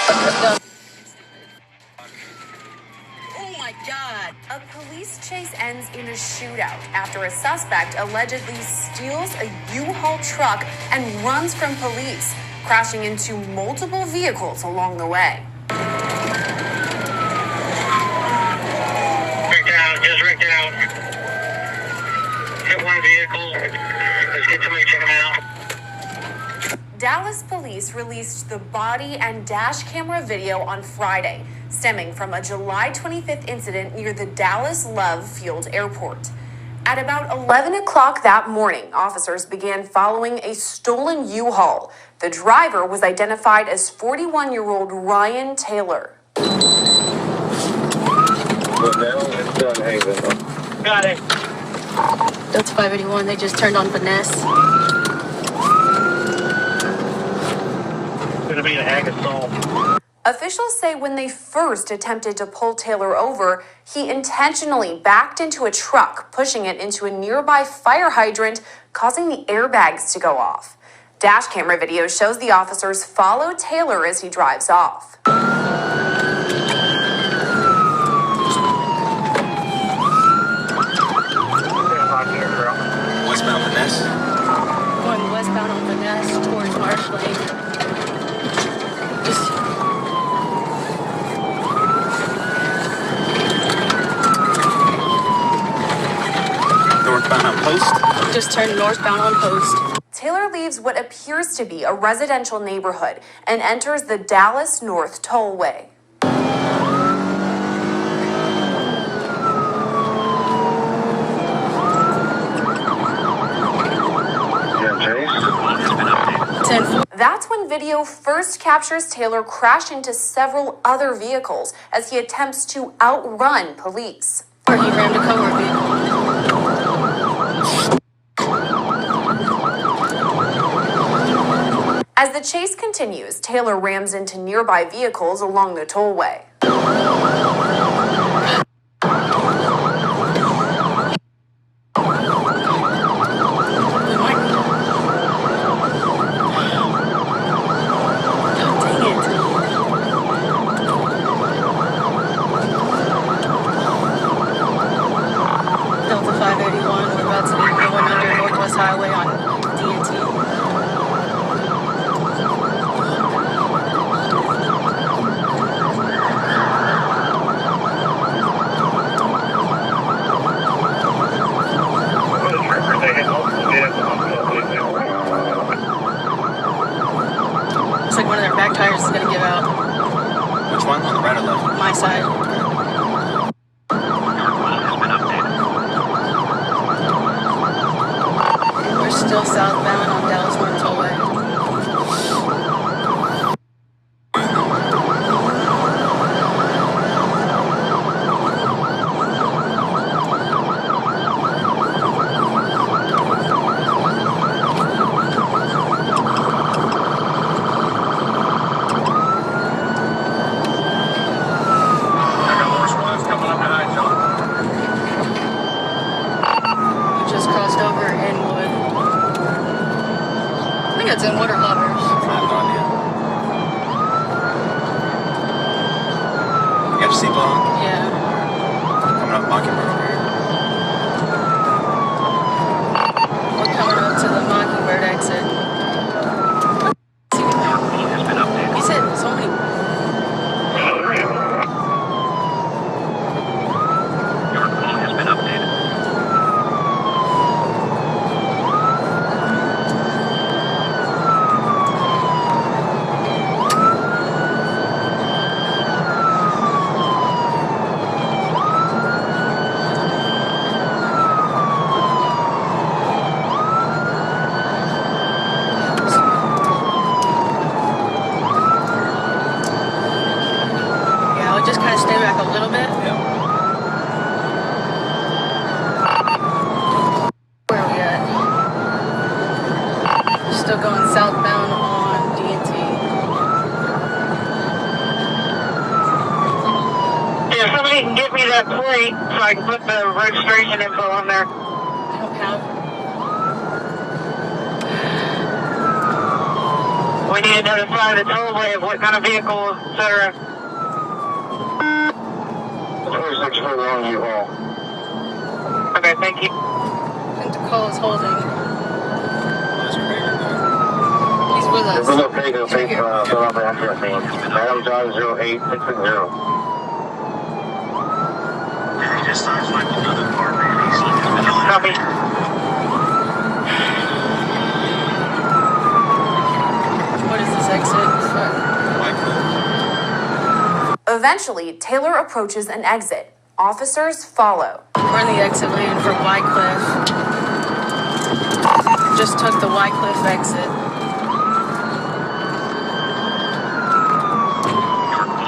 Oh my God. A police chase ends in a shootout after a suspect allegedly steals a U-Haul truck and runs from police, crashing into multiple vehicles along the way. Rigged out. Hit one vehicle. Let's get somebody check him out. Dallas police released the body and dash camera video on Friday, stemming from a July 25th incident near the Dallas Love Field Airport. At about 11 o'clock that morning, officers began following a stolen U-Haul. The driver was identified as 41-year-old Ryan Taylor. Got it. That's 581. They just turned on finesse. Gonna be an Agathol. Officials say when they first attempted to pull Taylor over, he intentionally backed into a truck, pushing it into a nearby fire hydrant, causing the airbags to go off. Dash camera video shows the officers follow Taylor as he drives off. Westbound finesse? Going westbound on finesse towards Marsh Lane. Northbound on Post? Just turned northbound on Post. Taylor leaves what appears to be a residential neighborhood and enters the Dallas North Tollway. That's when video first captures Taylor crash into several other vehicles as he attempts to outrun police. He rammed a coworker vehicle. As the chase continues, Taylor rams into nearby vehicles along the tollway. Delta 581, we're about to be going under Northwest Highway on DNT. Looks like one of their back tires is going to give out. Which one? On the right or left? My side. We're still southbound on Dallas North Tollway. We just crossed over Inwood. I think it's Inwood or Lovers. I have no idea. You got your seatbelt on? Yeah. Coming up Mockingbird over here. We're coming up to the Mockingbird exit. He said so many. Yeah, I'll just kind of stay back a little bit. Yeah. Where are we at? Still going southbound on DNT. Yeah, somebody can get me that plate so I can put the registration info on there. I don't have. We need to notify the tollway of what kind of vehicle, etc. 2641 U-Haul. Okay, thank you. And the call is holding. What's your favorite there? He's with us. This is okay to take fill out the address name. Adam John 08660. He just starts like another part, man. He's Copy. What is this exit? Fuck. White Cliff. Eventually, Taylor approaches an exit. Officers follow. We're in the exit lane for Wycliffe. Just took the Wycliffe exit.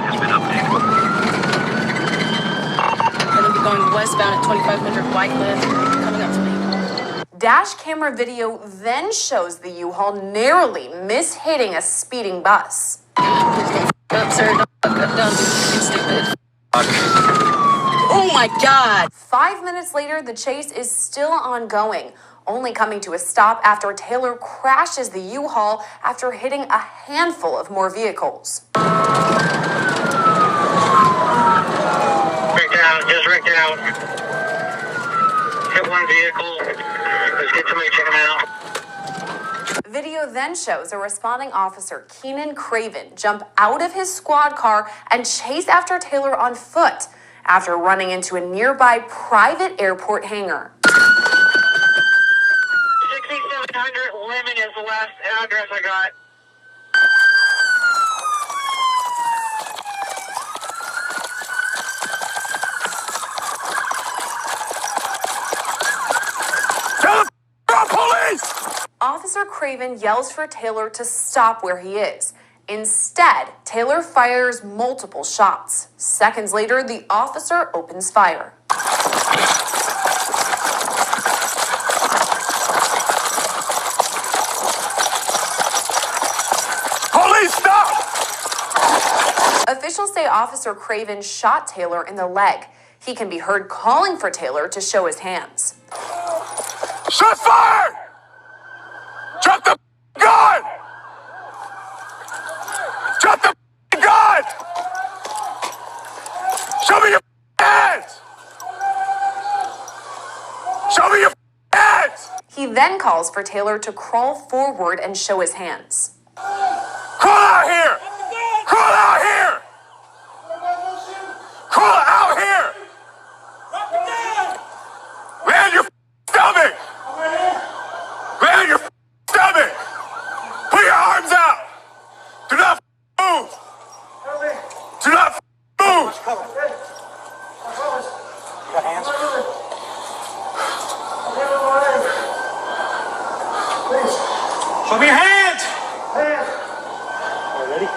has been updated. Gonna be going westbound at 2500 Wycliffe. Coming up to me. Dash camera video then shows the U-Haul narrowly mishitting a speeding bus. Up, sir. Don't fuck up. Don't do anything stupid. Oh my God. 5 minutes later, the chase is still ongoing, only coming to a stop after Taylor crashes the U-Haul after hitting a handful of more vehicles. Wrecked out, just wrecked out. Hit one vehicle. Let's get somebody to check him out. Video then shows a responding officer, Keenan Craven, jump out of his squad car and chase after Taylor on foot after running into a nearby private airport hangar. 6700 Lemon is the last address I got. Officer Craven yells for Taylor to stop where he is. Instead, Taylor fires multiple shots. Seconds later, the officer opens fire. Police, stop! Officials say Officer Craven shot Taylor in the leg. He can be heard calling for Taylor to show his hands. Shut fire! Drop the gun! Drop the gun! Show me your hands! Show me your hands! He then calls for Taylor to crawl forward and show his hands. Crawl out here! Crawl out here! Crawl out here! Land your stomach! Land your stomach! Put your arms out! Do not move! Do not move! Got hands? Show me your hands! All ready?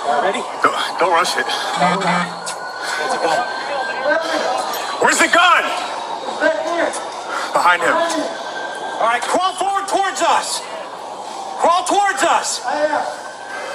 All ready? Don't rush it. Where's the gun? Where's the gun? Behind him. All right, crawl forward towards us. Crawl towards us.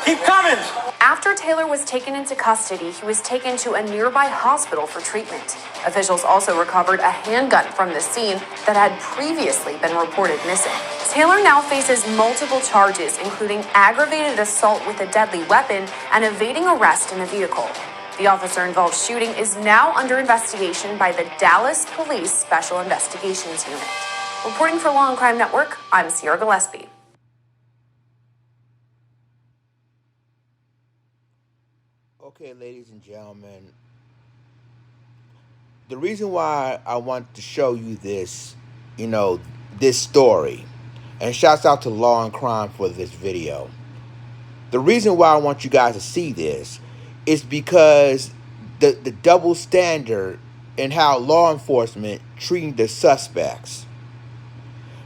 Keep coming. After Taylor was taken into custody, he was taken to a nearby hospital for treatment. Officials also recovered a handgun from the scene that had previously been reported missing. Taylor now faces multiple charges, including aggravated assault with a deadly weapon and evading arrest in a vehicle. The officer-involved shooting is now under investigation by the Dallas Police Special Investigations Unit. Reporting for Law and Crime Network, I'm Sierra Gillespie. Okay, ladies and gentlemen, the reason why I want to show you this, this story, and shouts out to Law and Crime for this video. The reason why I want you guys to see this is because the double standard in how law enforcement treating the suspects.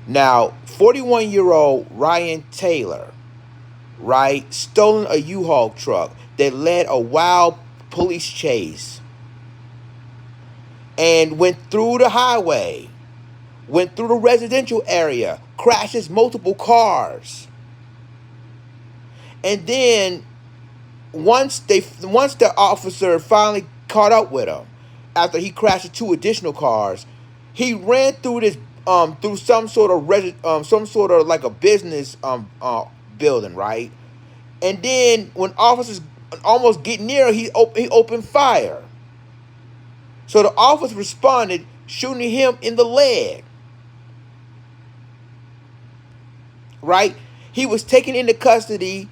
Now, 41-year-old Ryan Taylor, right, stolen a U-Haul truck that led a wild police chase and went through the highway, went through the residential area, crashes multiple cars. And then once the officer finally caught up with him, after he crashed 2 additional cars, he ran through this through some sort of like a business building, right? And then when officers almost get near, he opened fire. So the officer responded, shooting him in the leg. Right? He was taken into custody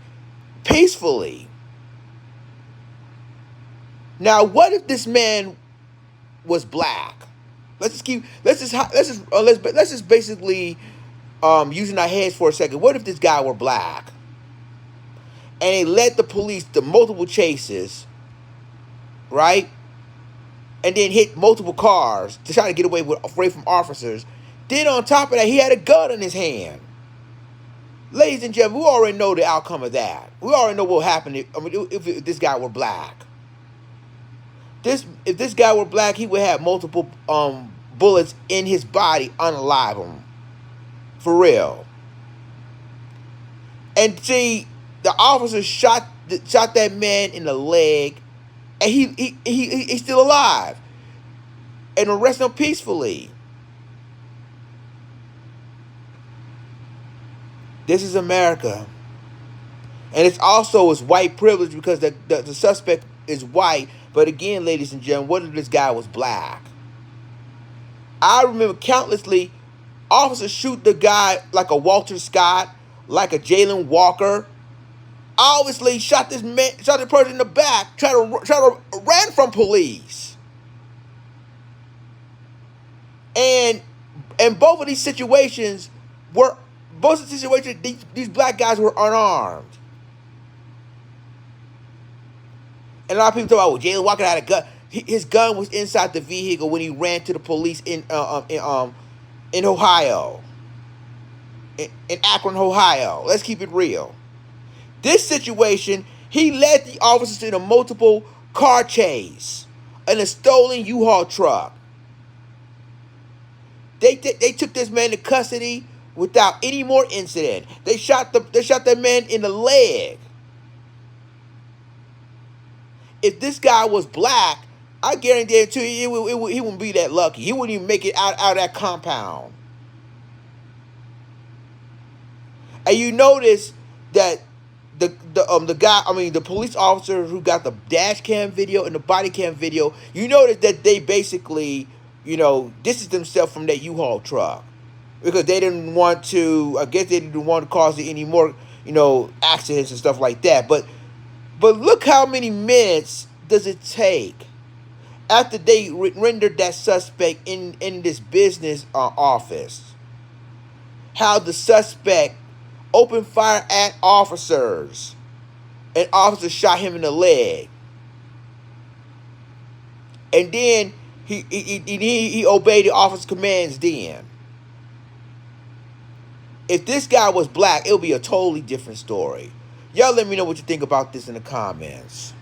peacefully. Now, what if this man was black? Let's just basically using our heads for a second. What if this guy were black? And they led the police to multiple chases, right? And then hit multiple cars to try to get away from officers. Then on top of that, he had a gun in his hand. Ladies and gentlemen, we already know the outcome of that. We already know what would happen if this guy were black. If this guy were black, he would have multiple bullets in his body, unalive him. For real. And see, the officer shot that man in the leg, and he's still alive, and arrested him peacefully. This is America, and it's white privilege because the suspect is white. But again, ladies and gentlemen, what if this guy was black? I remember countlessly officers shoot the guy like a Walter Scott, like a Jalen Walker. Obviously shot the person in the back, try to run from police. And both of these situations, these black guys were unarmed. And a lot of people talk about, Jalen Walker had a gun. His gun was inside the vehicle when he ran to the police in Ohio, in Akron, Ohio. Let's keep it real. This situation, he led the officers in a multiple car chase in a stolen U-Haul truck. They took this man to custody without any more incident. They shot that man in the leg. If this guy was black, I guarantee he wouldn't be that lucky. He wouldn't even make it out of that compound. And you notice that the police officer who got the dash cam video and the body cam video, you notice that they basically, distanced themselves from that U-Haul truck because they didn't want to. I guess they didn't want to cause any more, accidents and stuff like that. But look how many minutes does it take after they rendered that suspect in this business office. How the suspect opened fire at officers, and officers shot him in the leg. And then he obeyed the officer's commands then. If this guy was black, it would be a totally different story. Y'all let me know what you think about this in the comments.